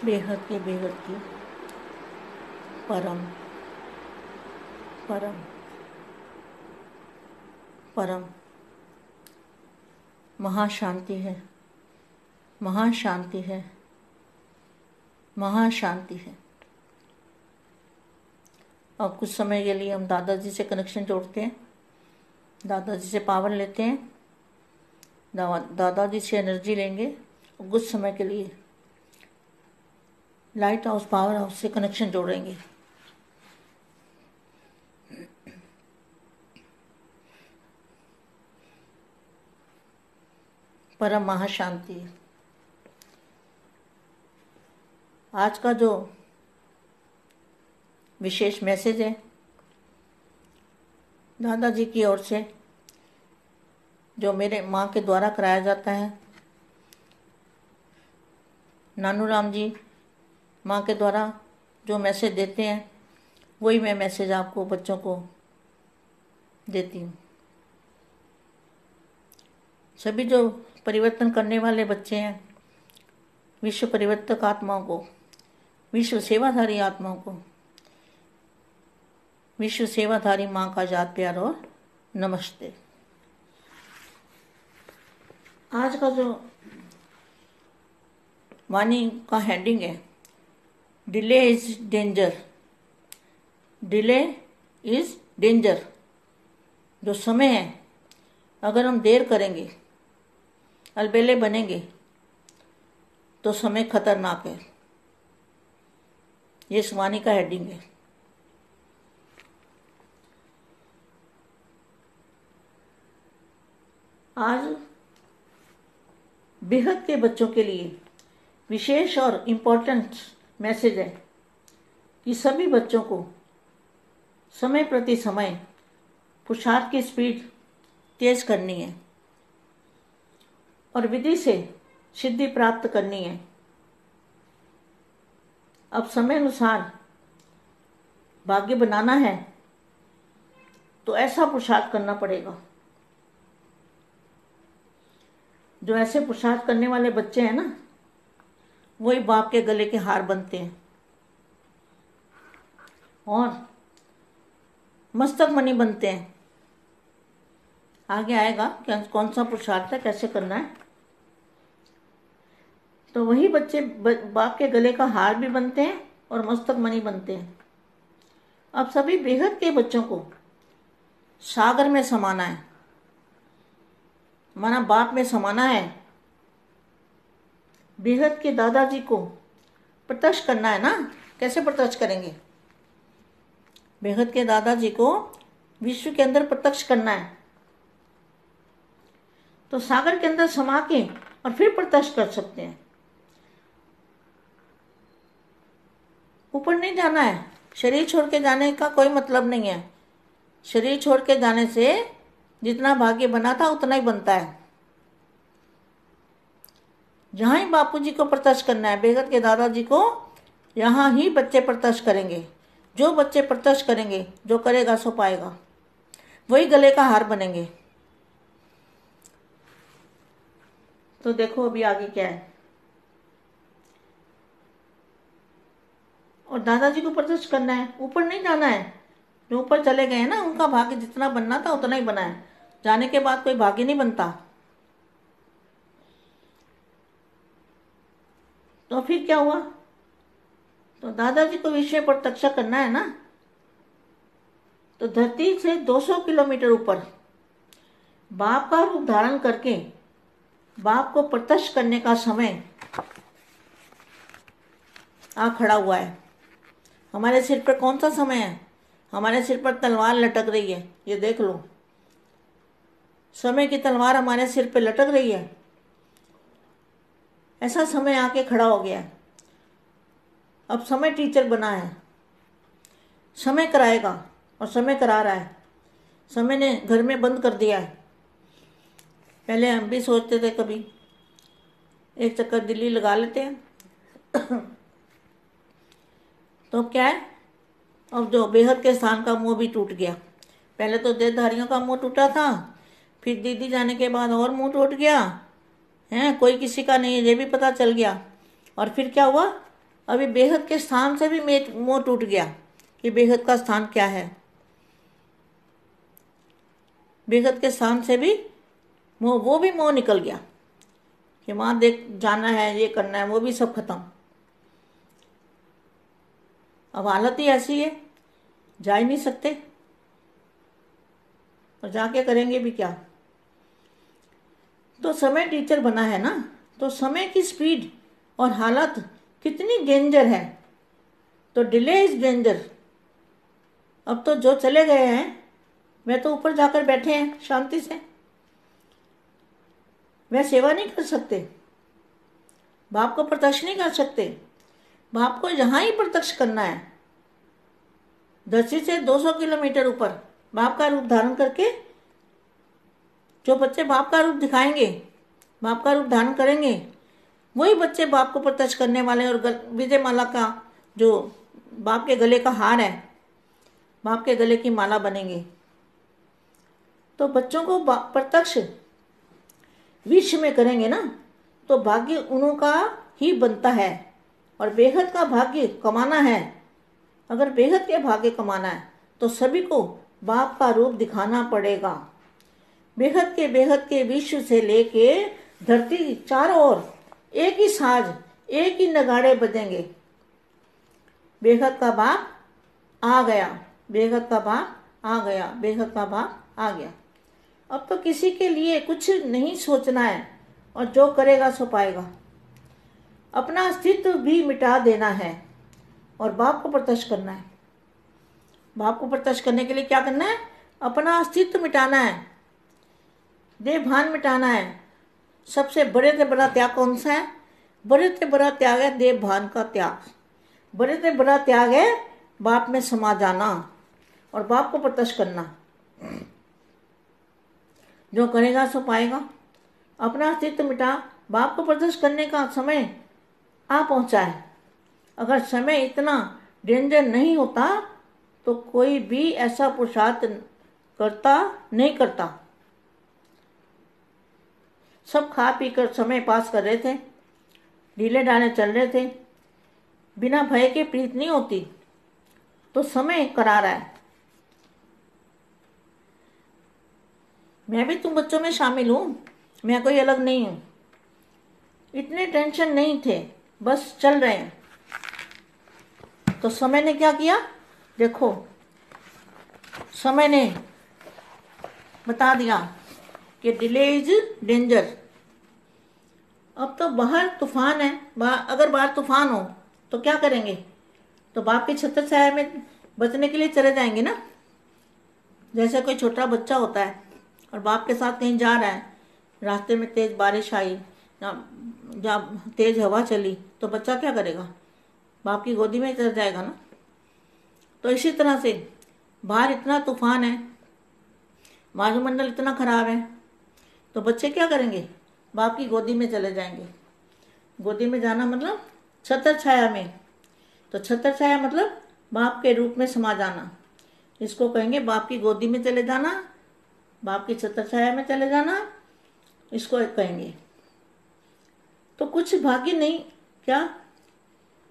बेहद की परम परम परम महाशांति है, महाशांति है, महाशांति है। अब कुछ समय के लिए हम दादाजी से कनेक्शन जोड़ते हैं, दादाजी से पावर लेते हैं, दादाजी से एनर्जी लेंगे और कुछ समय के लिए लाइट हाउस पावर हाउस से कनेक्शन जोड़ेंगे। परम महाशांति। आज का जो विशेष मैसेज है दादाजी की ओर से, जो मेरे माँ के द्वारा कराया जाता है, नानू राम जी माँ के द्वारा जो मैसेज देते हैं वही मैं मैसेज आपको बच्चों को देती हूँ। सभी जो परिवर्तन करने वाले बच्चे हैं, विश्व परिवर्तक आत्माओं को, विश्व सेवाधारी आत्माओं को, विश्व सेवाधारी माँ का याद प्यार और नमस्ते। आज का जो वाणी का हेडिंग है, delay is danger. Delay is danger. जो समय है, अगर हम देर करेंगे, अलबेले बनेंगे, तो समय खतरनाक है। ये इस वाणी का हेडिंग है। आज बेहद के बच्चों के लिए विशेष और इम्पोर्टेंट मैसेज है कि सभी बच्चों को समय प्रति समय पुरुषार्थ की स्पीड तेज करनी है और विधि से सिद्धि प्राप्त करनी है। अब समय अनुसार भाग्य बनाना है तो ऐसा पुरुषार्थ करना पड़ेगा। जो ऐसे पुरुषार्थ करने वाले बच्चे हैं ना, वही बाप के गले के हार बनते हैं और मस्तक मणि बनते हैं। आगे आएगा कि कौन सा पुरुषार्थ है, कैसे करना है। तो वही बच्चे बाप के गले का हार भी बनते हैं और मस्तक मणि बनते हैं। अब सभी बेहद के बच्चों को सागर में समाना है, माना बाप में समाना है। बेहद के दादाजी को प्रत्यक्ष करना है ना। कैसे प्रत्यक्ष करेंगे? बेहद के दादाजी को विश्व के अंदर प्रत्यक्ष करना है, तो सागर के अंदर समा के और फिर प्रत्यक्ष कर सकते हैं। ऊपर नहीं जाना है। शरीर छोड़ के जाने का कोई मतलब नहीं है। शरीर छोड़ के जाने से जितना भाग्य बना था उतना ही बनता है। जहाँ ही बापूजी को प्रत्यक्ष करना है, बेहद के दादाजी को, यहाँ ही बच्चे प्रत्यक्ष करेंगे। जो बच्चे प्रत्यक्ष करेंगे, जो करेगा सो पाएगा, वही गले का हार बनेंगे। तो देखो अभी आगे क्या है। और दादाजी को प्रत्यक्ष करना है, ऊपर नहीं जाना है। जो ऊपर चले गए हैं ना, उनका भाग्य जितना बनना था उतना ही बना है। जाने के बाद कोई भाग्य नहीं बनता। तो फिर क्या हुआ? तो दादाजी को विश्व में प्रत्यक्ष करना है ना, तो धरती से 200 किलोमीटर ऊपर बाप का रूप धारण करके बाप को प्रत्यक्ष करने का समय आ खड़ा हुआ है। हमारे सिर पर कौन सा समय है? हमारे सिर पर तलवार लटक रही है। ये देख लो, समय की तलवार हमारे सिर पे लटक रही है। ऐसा समय आके खड़ा हो गया है। अब समय टीचर बना है, समय कराएगा और समय करा रहा है। समय ने घर में बंद कर दिया है। पहले हम भी सोचते थे कभी एक चक्कर दिल्ली लगा लेते हैं तो क्या है, अब जो बेहद के स्थान का मुंह भी टूट गया। पहले तो देहधारियों का मुंह टूटा था, फिर दीदी जाने के बाद और मुंह टूट गया है। कोई किसी का नहीं है, ये भी पता चल गया। और फिर क्या हुआ? अभी बेहद के स्थान से भी मोह टूट गया कि बेहद का स्थान क्या है। बेहद के स्थान से भी वो भी मोह निकल गया कि वहाँ देख जाना है, ये करना है, वो भी सब खत्म। अब हालत ही ऐसी है, जा ही नहीं सकते, और जाके करेंगे भी क्या। तो समय टीचर बना है ना, तो समय की स्पीड और हालत कितनी डेंजर है। तो डिले इज डेंजर। अब तो जो चले गए हैं वे तो ऊपर जाकर बैठे हैं शांति से, वे सेवा नहीं कर सकते, बाप को प्रत्यक्ष नहीं कर सकते। बाप को यहाँ ही प्रत्यक्ष करना है, धरती से 200 किलोमीटर ऊपर बाप का रूप धारण करके। जो बच्चे बाप का रूप दिखाएंगे, बाप का रूप धारण करेंगे, वही बच्चे बाप को प्रत्यक्ष करने वाले। और विजय माला का जो बाप के गले का हार है, बाप के गले की माला बनेंगे। तो बच्चों को प्रत्यक्ष विश्व में करेंगे ना, तो भाग्य उनका ही बनता है। और बेहद का भाग्य कमाना है, अगर बेहद के भाग्य कमाना है तो सभी को बाप का रूप दिखाना पड़ेगा। बेहद के विश्व से लेके धरती चारों ओर एक ही साज, एक ही नगाड़े बजेंगे। बेहद का बाप आ गया, बेहद का बाप आ गया, बेहद का बाप आ गया। अब तो किसी के लिए कुछ नहीं सोचना है, और जो करेगा सो पाएगा। अपना अस्तित्व भी मिटा देना है और बाप को प्रत्यक्ष करना है। बाप को प्रत्यक्ष करने के लिए क्या करना है? अपना अस्तित्व मिटाना है, देह भान मिटाना है। सबसे बड़े से बड़ा त्याग कौन सा है? बड़े से बड़ा त्याग है देह भान का त्याग। बड़े से बड़ा त्याग है बाप में समा जाना और बाप को प्रत्यक्ष करना। जो करेगा सो पाएगा। अपना अस्तित्व मिटा, बाप को प्रत्यक्ष करने का समय आ पहुंचा है। अगर समय इतना डेंजर नहीं होता तो कोई भी ऐसा पुरुषार्थ नहीं करता। सब खा पी कर समय पास कर रहे थे, ढीले ढाले चल रहे थे, बिना भय के प्रीत नहीं होती। तो समय करा रहा है। मैं भी तुम बच्चों में शामिल हूँ, मैं कोई अलग नहीं हूँ। इतने टेंशन नहीं थे, बस चल रहे हैं। तो समय ने क्या किया? देखो, समय ने बता दिया कि डिले इज डेंजर। अब तो बाहर तूफान है, अगर बाहर तूफान हो तो क्या करेंगे? तो बाप की छत्र छाया में बचने के लिए चले जाएंगे ना। जैसे कोई छोटा बच्चा होता है और बाप के साथ कहीं जा रहा है, रास्ते में तेज बारिश आई या तेज हवा चली, तो बच्चा क्या करेगा? बाप की गोदी में चल जाएगा ना। तो इसी तरह से बाहर इतना तूफान है, वायुमंडल इतना खराब है, तो बच्चे क्या करेंगे? बाप की गोदी में चले जाएंगे। गोदी में जाना मतलब छत्र छाया में। तो छत्र छाया मतलब बाप के रूप में समा जाना। इसको कहेंगे बाप की गोदी में चले जाना, बाप की छत्र छाया में चले जाना, इसको कहेंगे। तो कुछ भाग्य नहीं, क्या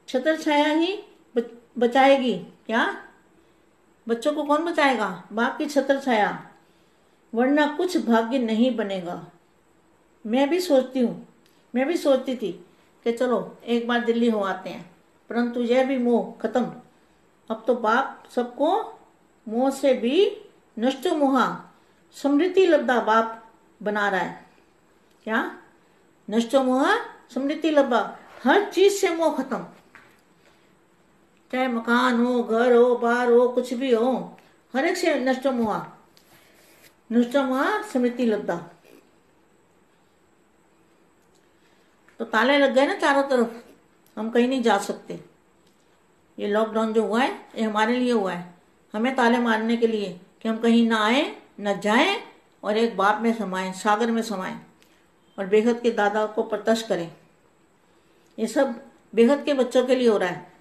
छत्र छाया ही बचाएगी? क्या बच्चों को कौन बचाएगा? बाप की छत्र छाया, वरना कुछ भाग्य नहीं बनेगा। मैं भी सोचती थी कि चलो एक बार दिल्ली हो आते हैं, परंतु यह भी मोह खत्म। अब तो बाप सबको मोह से भी नष्ट मोहा समृद्धि लब्धा बाप बना रहा है। क्या? नष्ट मोहा समृद्धि लब्धा, हर चीज से मोह खत्म। चाहे मकान हो, घर हो, बार हो, कुछ भी हो, हर एक से नष्ट मोहा समृद्धि लब्धा। तो ताले लग गए ना चारों तरफ, हम कहीं नहीं जा सकते। ये लॉकडाउन जो हुआ है ये हमारे लिए हुआ है, हमें ताले मारने के लिए कि हम कहीं ना आए न जाएं और एक बाप में समाएं, सागर में समाएं और बेहद के दादा को प्रत्यक्ष करें। ये सब बेहद के बच्चों के लिए हो रहा है।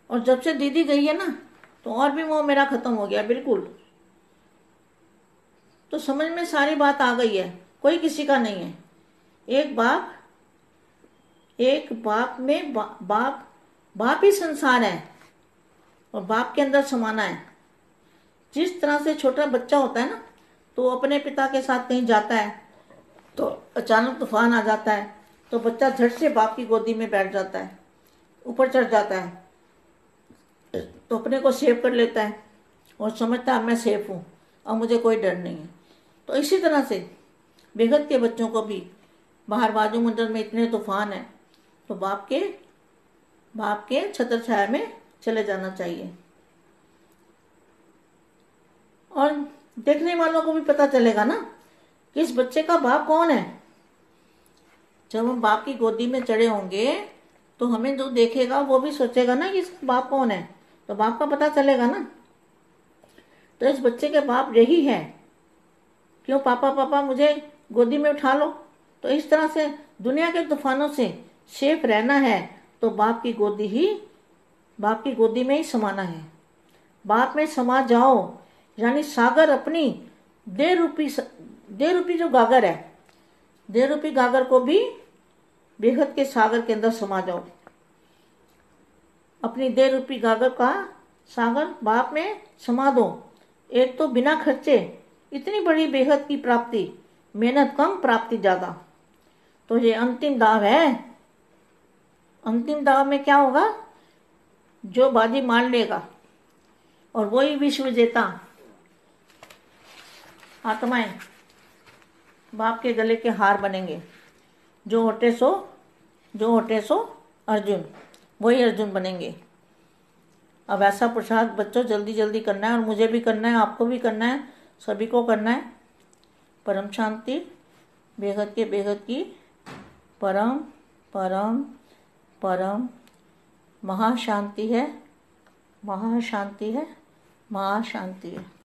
और जब से दीदी गई है ना, तो और भी मोह मेरा खत्म हो गया बिल्कुल। तो समझ में सारी बात आ गई है, कोई किसी का नहीं है। एक बाप में बाप ही संसार है और बाप के अंदर समाना है। जिस तरह से छोटा बच्चा होता है ना, तो अपने पिता के साथ कहीं जाता है तो अचानक तूफान आ जाता है, तो बच्चा झट से बाप की गोदी में बैठ जाता है, ऊपर चढ़ जाता है, तो अपने को सेव कर लेता है और समझता है मैं सेफ हूँ, अब मुझे कोई डर नहीं है। तो इसी तरह से बेहद के बच्चों को भी बाहर वायुमंडल में इतने तूफान हैं, तो बाप के छत्र छाया में चले जाना चाहिए। और देखने वालों को भी पता चलेगा ना कि इस बच्चे का बाप कौन है। जब हम बाप की गोदी में चढ़े होंगे तो हमें जो देखेगा वो भी सोचेगा ना कि इसका बाप कौन है, तो बाप का पता चलेगा ना। तो इस बच्चे के बाप यही है, क्यों पापा पापा मुझे गोदी में उठा लो। तो इस तरह से दुनिया के तूफानों से सेफ रहना है तो बाप की गोदी में ही समाना है। बाप में समा जाओ, यानी सागर अपनी देह रूपी जो गागर है, देह रूपी गागर को भी बेहद के सागर के अंदर समा जाओ। अपनी देह रूपी गागर का सागर बाप में समा दो। एक तो बिना खर्चे इतनी बड़ी बेहद की प्राप्ति, मेहनत कम प्राप्ति ज़्यादा। तो ये अंतिम दाव है। अंतिम दाव में क्या होगा, जो बाजी मार लेगा और वही विश्व विजेता आत्माएं बाप के गले के हार बनेंगे। जो होटे सो अर्जुन, वही अर्जुन बनेंगे। अब ऐसा पुरुषार्थ बच्चों जल्दी जल्दी करना है, और मुझे भी करना है, आपको भी करना है, सभी को करना है। परम शांति बेहद की परम परम परम महाशांति है, महाशांति है, महाशांति है।